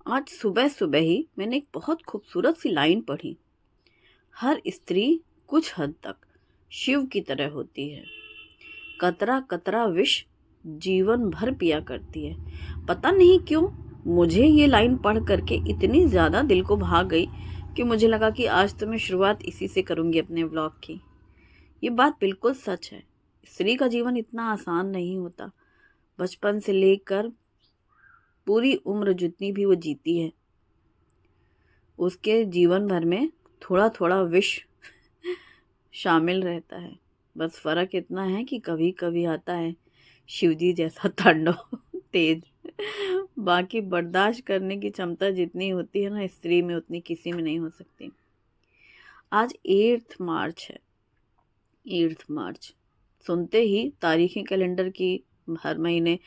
आज सुबह सुबह ही मैंने एक बहुत खूबसूरत सी लाइन पढ़ी। हर स्त्री कुछ हद तक शिव की तरह होती है। कतरा कतरा विष जीवन भर पिया करती है। पता नहीं क्यों मुझे ये लाइन पढ़ करके इतनी ज़्यादा दिल को भा गई कि मुझे लगा कि आज तो मैं शुरुआत इसी से करूँगी अपने व्लॉग की। ये बात बिल्कुल सच है। स्त्री का जीवन इतना आसान नहीं होता। बचपन से लेकर पूरी उम्र जितनी भी वो जीती है, उसके जीवन भर में थोड़ा थोड़ा विष शामिल रहता है। बस फर्क इतना है कि कभी कभी आता है शिवजी जैसा तांडव तेज। बाकी बर्दाश्त करने की क्षमता जितनी होती है ना स्त्री में, उतनी किसी में नहीं हो सकती। आज 8 मार्च है। 8 मार्च सुनते ही तारीखें कैलेंडर की हर महीने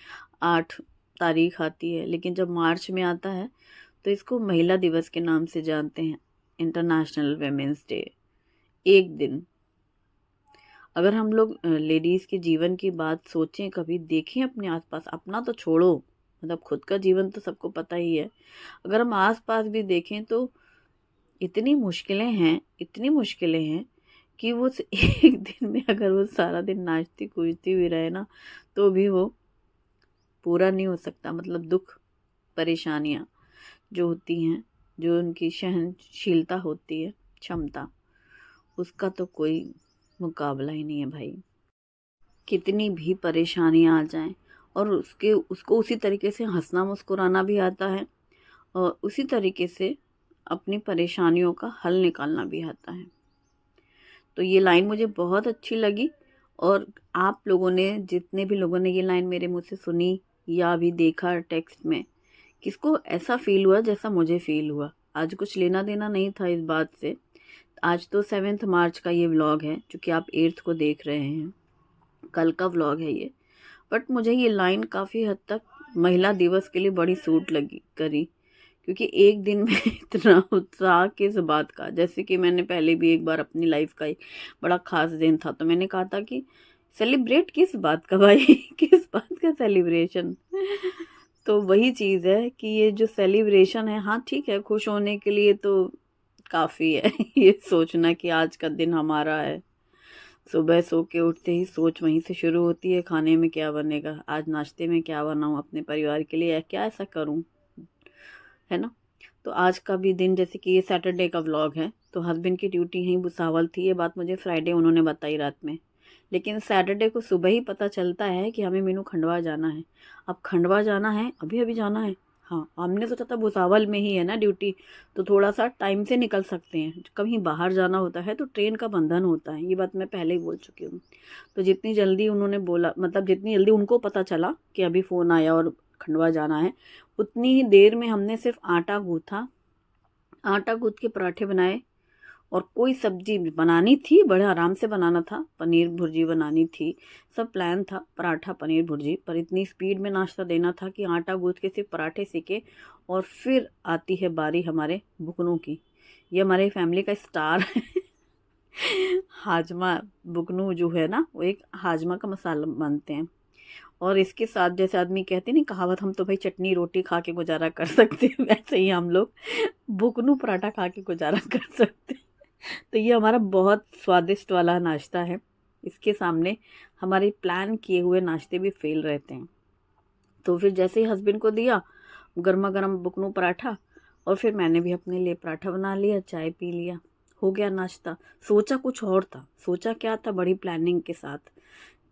8 तारीख आती है, लेकिन जब मार्च में आता है तो इसको महिला दिवस के नाम से जानते हैं। International women's day. एक दिन अगर हम लोग लेडीज़ के जीवन की बात सोचें, कभी देखें अपने आसपास, अपना तो छोड़ो, मतलब खुद का जीवन तो सबको पता ही है। अगर हम आसपास भी देखें तो इतनी मुश्किलें हैं, इतनी मुश्किलें हैं कि वो एक दिन में अगर वो सारा दिन नाचती कूदती हुई रहे ना, तो भी वो पूरा नहीं हो सकता। मतलब दुख, परेशानियाँ जो होती हैं, जो उनकी सहनशीलता होती है, क्षमता, उसका तो कोई मुकाबला ही नहीं है भाई। कितनी भी परेशानियाँ आ जाएं और उसको उसी तरीके से हंसना मुस्कुराना भी आता है और उसी तरीके से अपनी परेशानियों का हल निकालना भी आता है। तो ये लाइन मुझे बहुत अच्छी लगी। और आप लोगों ने, जितने भी लोगों ने ये लाइन मेरे मुँह से सुनी या अभी देखा टेक्स्ट में, किसको ऐसा फील हुआ जैसा मुझे फील हुआ? आज कुछ लेना देना नहीं था इस बात से। आज तो 7 मार्च का ये व्लॉग है, चूँकि आप 8 को देख रहे हैं, कल का व्लॉग है ये। बट मुझे ये लाइन काफ़ी हद तक महिला दिवस के लिए बड़ी सूट लगी करी, क्योंकि एक दिन में इतना उत्साह किस बात का। जैसे कि मैंने पहले भी एक बार अपनी लाइफ का एक बड़ा ख़ास दिन था, तो मैंने कहा था कि सेलिब्रेट किस बात का भाई किस बात का सेलिब्रेशन। तो वही चीज़ है कि ये जो सेलिब्रेशन है, हाँ ठीक है, खुश होने के लिए तो काफ़ी है ये सोचना कि आज का दिन हमारा है। सुबह सो के उठते ही सोच वहीं से शुरू होती है, खाने में क्या बनेगा, आज नाश्ते में क्या बनाऊं अपने परिवार के लिए, या क्या ऐसा करूं, है ना। तो आज का भी दिन, जैसे कि ये सैटरडे का व्लॉग है, तो हस्बैंड की ड्यूटी यहीं भुसावल थी। ये बात मुझे फ्राइडे उन्होंने बताई रात में, लेकिन सैटरडे को सुबह ही पता चलता है कि हमें मीनू खंडवा जाना है। अब खंडवा जाना है, अभी अभी जाना है। हाँ, हमने सोचा था भुसावल में ही है ना ड्यूटी, तो थोड़ा सा टाइम से निकल सकते हैं। कहीं बाहर जाना होता है तो ट्रेन का बंधन होता है, ये बात मैं पहले ही बोल चुकी हूँ। तो जितनी जल्दी उन्होंने बोला, मतलब जितनी जल्दी उनको पता चला कि अभी फ़ोन आया और खंडवा जाना है, उतनी ही देर में हमने सिर्फ आटा गूँथा, आटा गूँथ के पराठे बनाए। और कोई सब्जी बनानी थी, बड़े आराम से बनाना था, पनीर भुर्जी बनानी थी, सब प्लान था, पराठा पनीर भुर्जी। पर इतनी स्पीड में नाश्ता देना था कि आटा गूँथ के सिर्फ पराठे सेके। और फिर आती है बारी हमारे बुकनों की। ये हमारे फैमिली का स्टार है हाजमा। बुकनू जो है ना, वो एक हाजमा का मसाला बनते हैं। और इसके साथ, जैसे आदमी कहते नहीं कहावत, हम तो भाई चटनी रोटी खा के गुजारा कर सकते हैं, वैसे ही हम लोग बुकनू पराठा खा के गुजारा कर सकते हैं। तो ये हमारा बहुत स्वादिष्ट वाला नाश्ता है। इसके सामने हमारे प्लान किए हुए नाश्ते भी फेल रहते हैं। तो फिर जैसे ही हस्बैंड को दिया गर्मा गर्म बुकनू पराठा, और फिर मैंने भी अपने लिए पराठा बना लिया, चाय पी लिया, हो गया नाश्ता। सोचा कुछ और था, सोचा क्या था, बड़ी प्लानिंग के साथ।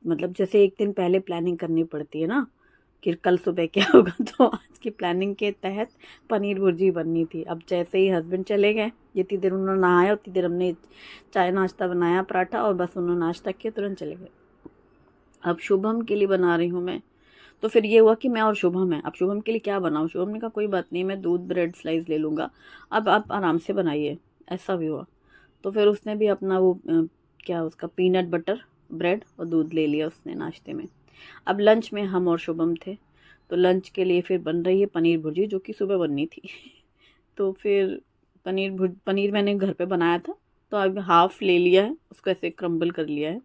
मतलब जैसे एक दिन पहले प्लानिंग करनी पड़ती है ना कि कल सुबह क्या होगा, तो आज की प्लानिंग के तहत पनीर भुर्जी बननी थी। अब जैसे ही हस्बैंड चले गए, जितनी देर उन्होंने नहाया उतनी देर हमने चाय नाश्ता बनाया, पराठा, और बस उन्होंने नाश्ता किया, तुरंत चले गए। अब शुभम के लिए बना रही हूँ मैं। तो फिर ये हुआ कि मैं और शुभम है, अब शुभम के लिए क्या बनाऊँ। शुभम ने कहा कोई बात नहीं, मैं दूध ब्रेड स्लाइस ले लूँगा, अब आप आराम से बनाइए। ऐसा भी हुआ। तो फिर उसने भी अपना वो क्या उसका पीनट बटर ब्रेड और दूध ले लिया उसने नाश्ते में। अब लंच में हम और शुभम थे, तो लंच के लिए फिर बन रही है पनीर भुर्जी, जो कि सुबह बननी थी तो फिर पनीर मैंने घर पे बनाया था, तो अब हाफ़ ले लिया है, उसको ऐसे क्रम्बल कर लिया है।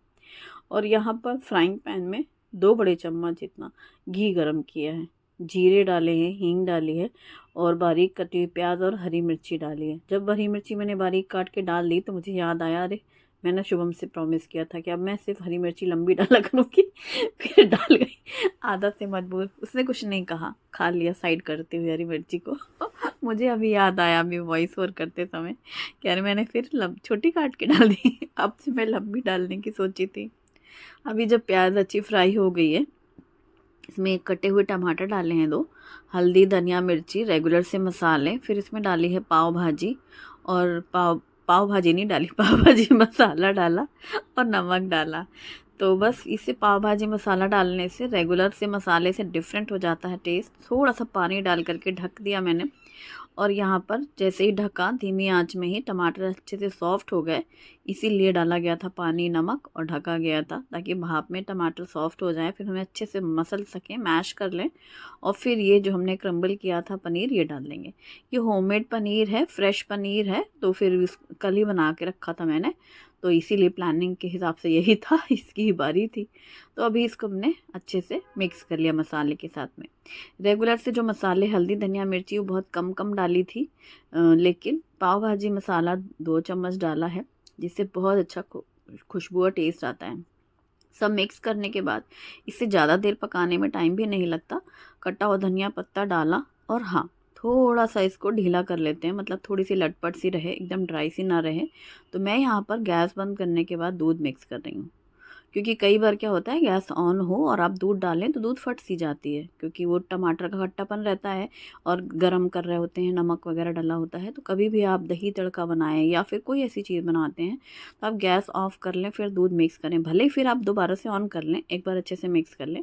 और यहाँ पर फ्राइंग पैन में 2 बड़े चम्मच जितना घी गरम किया है। जीरे डाले हैं, हींग डाली है और बारीक कटी हुई प्याज और हरी मिर्ची डाली है। जब हरी मिर्ची मैंने बारीक काट के डाल दी तो मुझे याद आया, अरे मैंने शुभम से प्रॉमिस किया था कि अब मैं सिर्फ हरी मिर्ची लंबी डाला करूँगी। फिर डाल गई आदत से मजबूर। उसने कुछ नहीं कहा, खा लिया साइड करते हुए हरी मिर्ची को। मुझे अभी याद आया, अभी वॉइस ओवर करते समय, कि अरे मैंने फिर छोटी काट के डाल दी। अब से मैं लंबी डालने की सोची थी। अभी जब प्याज अच्छी फ्राई हो गई है, इसमें एक कटे हुए टमाटर डाले हैं 2, हल्दी धनिया मिर्ची रेगुलर से मसाले, फिर इसमें डाली है पाव भाजी और पाव भाजी नहीं डाली, पाव भाजी मसाला डाला और नमक डाला। तो बस इसे पाव भाजी मसाला डालने से रेगुलर से मसाले से डिफरेंट हो जाता है टेस्ट। थोड़ा सा पानी डाल करके ढक दिया मैंने और यहाँ पर जैसे ही ढका, धीमी आंच में ही टमाटर अच्छे से सॉफ्ट हो गए, इसीलिए डाला गया था पानी नमक और ढका गया था ताकि भाप में टमाटर सॉफ्ट हो जाए, फिर हमें अच्छे से मसल सकें, मैश कर लें। और फिर ये जो हमने क्रम्बल किया था पनीर, ये डाल देंगे। ये होममेड पनीर है, फ्रेश पनीर है, तो फिर कल ही बना के रखा था मैंने, तो इसीलिए प्लानिंग के हिसाब से यही था, इसकी ही बारी थी। तो अभी इसको हमने अच्छे से मिक्स कर लिया मसाले के साथ में। रेगुलर से जो मसाले हल्दी धनिया मिर्ची वो बहुत कम कम डाली थी, लेकिन पाव भाजी मसाला 2 चम्मच डाला है, जिससे बहुत अच्छा खुशबू और टेस्ट आता है। सब मिक्स करने के बाद इससे ज़्यादा देर पकाने में टाइम भी नहीं लगता। कटा हुआ धनिया पत्ता डाला और हाँ, थोड़ा सा इसको ढीला कर लेते हैं, मतलब थोड़ी सी लटपट सी रहे, एकदम ड्राई सी ना रहे। तो मैं यहाँ पर गैस बंद करने के बाद दूध मिक्स कर रही हूँ, क्योंकि कई बार क्या होता है गैस ऑन हो और आप दूध डालें तो दूध फट सी जाती है, क्योंकि वो टमाटर का खट्टापन रहता है और गरम कर रहे होते हैं, नमक वगैरह डला होता है। तो कभी भी आप दही तड़का बनाएं या फिर कोई ऐसी चीज़ बनाते हैं तो आप गैस ऑफ कर लें, फिर दूध मिक्स करें, भले ही फिर आप दोबारा से ऑन कर लें, एक बार अच्छे से मिक्स कर लें।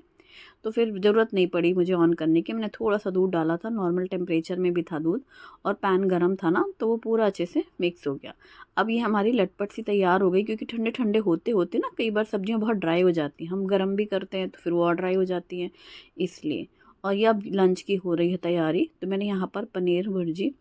तो फिर ज़रूरत नहीं पड़ी मुझे ऑन करने की, मैंने थोड़ा सा दूध डाला था, नॉर्मल टेम्परेचर में भी था दूध और पैन गरम था ना, तो वो पूरा अच्छे से मिक्स हो गया। अब ये हमारी लटपट सी तैयार हो गई, क्योंकि ठंडे ठंडे होते होते ना कई बार सब्जियां बहुत ड्राई हो जाती हैं, हम गरम भी करते हैं तो फिर वो और ड्राई हो जाती हैं, इसलिए। और ये अब लंच की हो रही है तैयारी, तो मैंने यहाँ पर पनीर भुर्जी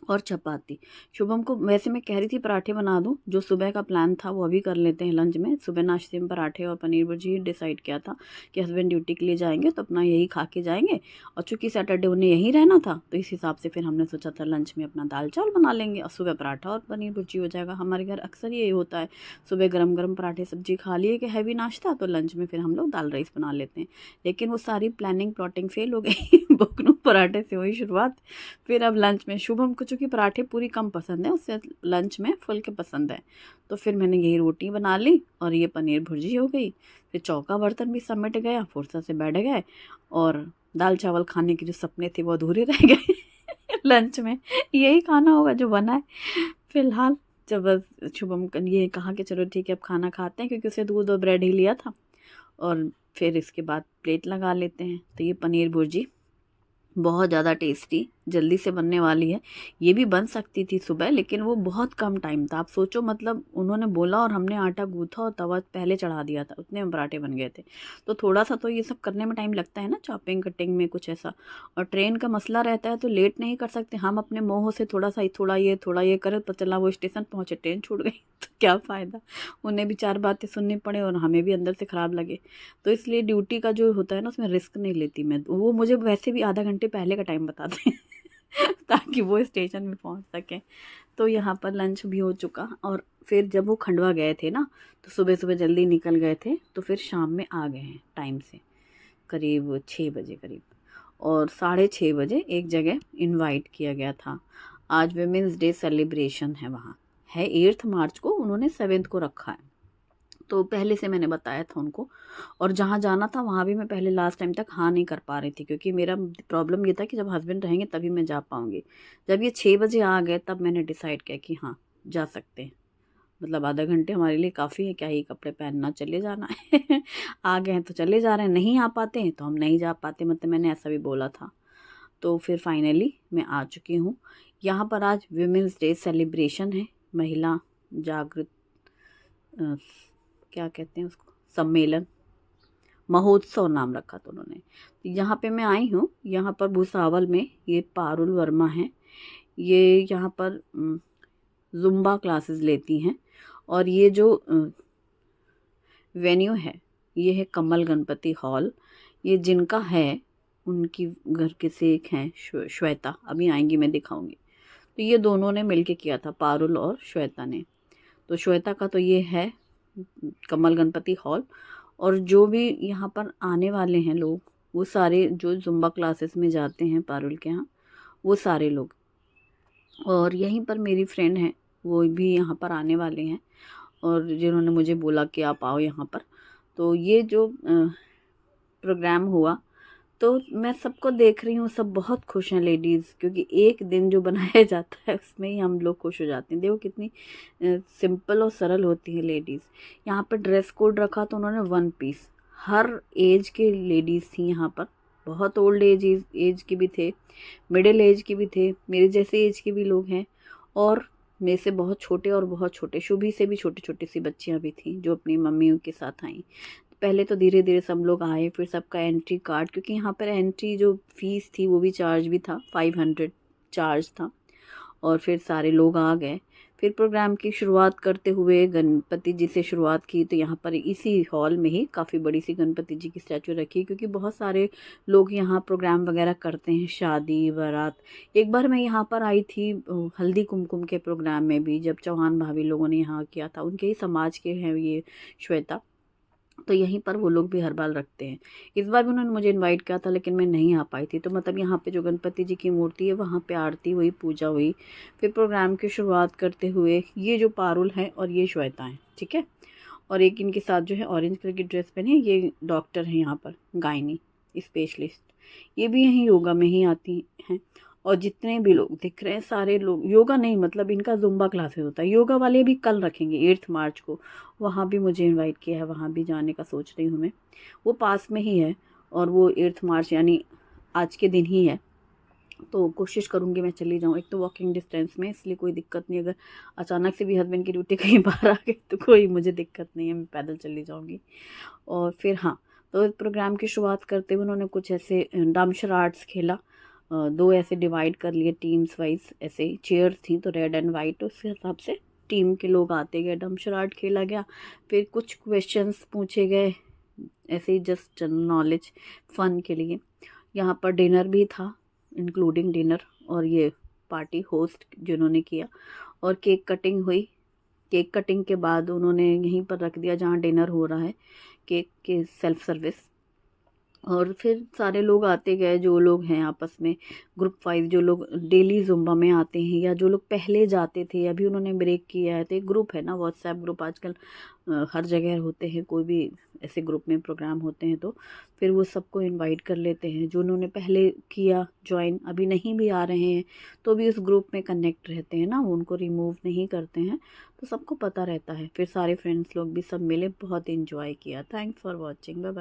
और चपाती। शुभम को वैसे मैं कह रही थी पराठे बना दूं, जो सुबह का प्लान था वो अभी कर लेते हैं लंच में। सुबह नाश्ते में पराठे और पनीर भुर्जी डिसाइड किया था कि हस्बैंड ड्यूटी के लिए जाएंगे तो अपना यही खा के जाएंगे, और चूंकि सैटरडे उन्हें यहीं रहना था तो इस हिसाब से फिर हमने सोचा था लंच में अपना दाल चावल बना लेंगे और सुबह पराठा और पनीर भुर्जी हो जाएगा। हमारे घर अक्सर यही होता है, सुबह गरम गरम पराठे सब्जी खा लिए कि हैवी नाश्ता, तो लंच में फिर हम लोग दाल राइस बना लेते हैं। लेकिन वो सारी प्लानिंग प्लॉटिंग फेल हो गई। बुकनू पराठे से हुई शुरुआत, फिर अब लंच में शुभम को चूँकि पराठे पूरी कम पसंद है, उससे लंच में फुल के पसंद है, तो फिर मैंने यही रोटी बना ली और ये पनीर भुर्जी हो गई। फिर चौका बर्तन भी समेट गया, फुर्सत से बैठ गए और दाल चावल खाने के जो सपने थे वो अधूरे रह गए। लंच में यही खाना होगा जो बना है फिलहाल। जब शुभम ये कहा कि चलो ठीक है अब खाना खाते हैं, क्योंकि उसे दूध और ब्रेड ही लिया था, और फिर इसके बाद प्लेट लगा लेते हैं। तो ये पनीर भुर्जी बहुत ज़्यादा टेस्टी, जल्दी से बनने वाली है। ये भी बन सकती थी सुबह, लेकिन वो बहुत कम टाइम था। आप सोचो, मतलब उन्होंने बोला और हमने आटा गूँथा और तवा पहले चढ़ा दिया था, उतने में पराठे बन गए थे। तो थोड़ा सा तो ये सब करने में टाइम लगता है ना, चॉपिंग कटिंग में कुछ ऐसा। और ट्रेन का मसला रहता है तो लेट नहीं कर सकते हम अपने मोह से, थोड़ा ये करें तो चला वो स्टेशन पहुँचे, ट्रेन छूट गई तो क्या फ़ायदा। उन्हें भी 4 बातें सुननी पड़े और हमें भी अंदर से ख़राब लगे। तो इसलिए ड्यूटी का जो होता है ना, उसमें रिस्क नहीं लेती मैं। वो मुझे वैसे भी आधा घंटे पहले का टाइम बताते हैं ताकि वो स्टेशन में पहुंच सकें। तो यहाँ पर लंच भी हो चुका, और फिर जब वो खंडवा गए थे ना, तो सुबह सुबह जल्दी निकल गए थे, तो फिर शाम में आ गए हैं टाइम से, करीब 6 बजे करीब। और 6:30 बजे एक जगह इनवाइट किया गया था। आज वुमेंस डे सेलिब्रेशन है, वहाँ है 8 मार्च को, उन्होंने 7 को रखा है, तो पहले से मैंने बताया था उनको। और जहाँ जाना था वहाँ भी मैं पहले लास्ट टाइम तक हाँ नहीं कर पा रही थी, क्योंकि मेरा प्रॉब्लम ये था कि जब हस्बैंड रहेंगे तभी मैं जा पाऊँगी। जब ये 6 बजे आ गए तब मैंने डिसाइड किया कि हाँ जा सकते हैं, मतलब आधा घंटे हमारे लिए काफ़ी है, क्या ही कपड़े पहनना, चले जाना है। आ गए हैं तो चले जा रहे हैं, नहीं आ पाते हैं तो हम नहीं जा पाते, मतलब मैंने ऐसा भी बोला था। तो फिर फाइनली मैं आ चुकी हूँ यहाँ पर। आज वुमेंस डे सेलिब्रेशन है, महिला जागृत क्या कहते हैं उसको, सम्मेलन, महोत्सव नाम रखा था उन्होंने। तो यहाँ पे मैं आई हूँ, यहाँ पर भुसावल में ये पारुल वर्मा हैं, ये यहाँ पर जुम्बा क्लासेस लेती हैं। और ये जो वेन्यू है ये है कमल गणपति हॉल। ये जिनका है उनकी घर के से एक हैं श्वेता, अभी आएंगी मैं दिखाऊंगी। तो ये दोनों ने मिलके किया था, पारुल और श्वेता ने। तो श्वेता का तो ये है कमल गणपति हॉल। और जो भी यहाँ पर आने वाले हैं लोग, वो सारे जो जुम्बा क्लासेस में जाते हैं पारुल के यहाँ, वो सारे लोग। और यहीं पर मेरी फ्रेंड है, वो भी यहाँ पर आने वाले हैं, और जिन्होंने मुझे बोला कि आप आओ यहाँ पर। तो ये जो प्रोग्राम हुआ, तो मैं सबको देख रही हूँ, सब बहुत खुश हैं लेडीज़, क्योंकि एक दिन जो बनाया जाता है उसमें ही हम लोग खुश हो जाते हैं। देखो कितनी सिंपल और सरल होती है लेडीज़। यहाँ पर ड्रेस कोड रखा तो उन्होंने वन पीस, हर एज के लेडीज़ थी यहाँ पर। बहुत ओल्ड एज के भी थे, मिडिल एज के भी थे, मेरे जैसे एज के भी लोग हैं, और मेरे से बहुत छोटे और बहुत छोटे, शुभी से भी छोटी छोटी सी बच्चियाँ भी थी जो अपनी मम्मियों के साथ आई। पहले तो धीरे धीरे सब लोग आए, फिर सबका एंट्री कार्ड, क्योंकि यहाँ पर एंट्री जो फीस थी वो भी चार्ज भी था, 500 चार्ज था। और फिर सारे लोग आ गए। फिर प्रोग्राम की शुरुआत करते हुए गणपति जी से शुरुआत की। तो यहाँ पर इसी हॉल में ही काफ़ी बड़ी सी गणपति जी की स्टैचू रखी, क्योंकि बहुत सारे लोग यहाँ प्रोग्राम वगैरह करते हैं, शादी बारात। एक बार मैं यहाँ पर आई थी हल्दी कुमकुम के प्रोग्राम में भी, जब चौहान भाभी लोगों ने यहाँ किया था, उनके ही समाज के हैं ये श्वेता। तो यहीं पर वो लोग भी हर बार रखते हैं। इस बार भी उन्होंने मुझे इनवाइट किया था, लेकिन मैं नहीं आ पाई थी। तो मतलब यहाँ पे जो गणपति जी की मूर्ति है, वहाँ पे आरती हुई, पूजा हुई। फिर प्रोग्राम की शुरुआत करते हुए ये जो पारुल है और ये श्वेता है, ठीक है। और एक इनके साथ जो है ऑरेंज कलर की ड्रेस पहनी है, ये डॉक्टर है यहाँ पर, गायनी स्पेशलिस्ट। ये भी यहीं योगा में ही आती हैं। और जितने भी लोग दिख रहे हैं सारे लोग योगा नहीं, मतलब इनका जुम्बा क्लासेस होता है। योगा वाले भी कल रखेंगे 8 मार्च को, वहाँ भी मुझे इनवाइट किया है, वहाँ भी जाने का सोच रही हूँ मैं। वो पास में ही है, और वो 8 मार्च यानी आज के दिन ही है। तो कोशिश करूँगी मैं चली जाऊँ, एक तो वॉकिंग डिस्टेंस में, इसलिए कोई दिक्कत नहीं। अगर अचानक से भी हस्बैंड की ड्यूटी कहीं बाहर आ गई तो कोई मुझे दिक्कत नहीं है, मैं पैदल चली जाऊँगी। और फिर हाँ, तो प्रोग्राम की शुरुआत करते हुए उन्होंने कुछ ऐसे डमशर आर्ट्स खेला। दो ऐसे डिवाइड कर लिए टीम्स वाइज, ऐसे चेयर थी तो रेड एंड वाइट, उसके हिसाब से टीम के लोग आते गए, डमशर आर्ट खेला गया। फिर कुछ क्वेश्चंस पूछे गए, ऐसे ही जस्ट जनरल नॉलेज फन के लिए। यहाँ पर डिनर भी था, इंक्लूडिंग डिनर, और ये पार्टी होस्ट जिन्होंने किया। और केक कटिंग हुई। केक कटिंग के बाद उन्होंने यहीं पर रख दिया जहाँ डिनर हो रहा है, केक के सेल्फ सर्विस। और फिर सारे लोग आते गए, जो लोग हैं आपस में ग्रुप वाइज, जो लोग डेली जुम्बा में आते हैं या जो लोग पहले जाते थे, अभी उन्होंने ब्रेक किया है। तो एक ग्रुप है ना, व्हाट्सएप ग्रुप आजकल हर जगह होते हैं, कोई भी ऐसे ग्रुप में प्रोग्राम होते हैं तो फिर वो सबको इनवाइट कर लेते हैं। जो उन्होंने पहले किया ज्वाइन, अभी नहीं भी आ रहे हैं तो भी उस ग्रुप में कनेक्ट रहते हैं ना, वो उनको रिमूव नहीं करते हैं, तो सबको पता रहता है। फिर सारे फ्रेंड्स लोग भी सब मिले, बहुत इन्जॉय किया। Thanks for watching, bye bye.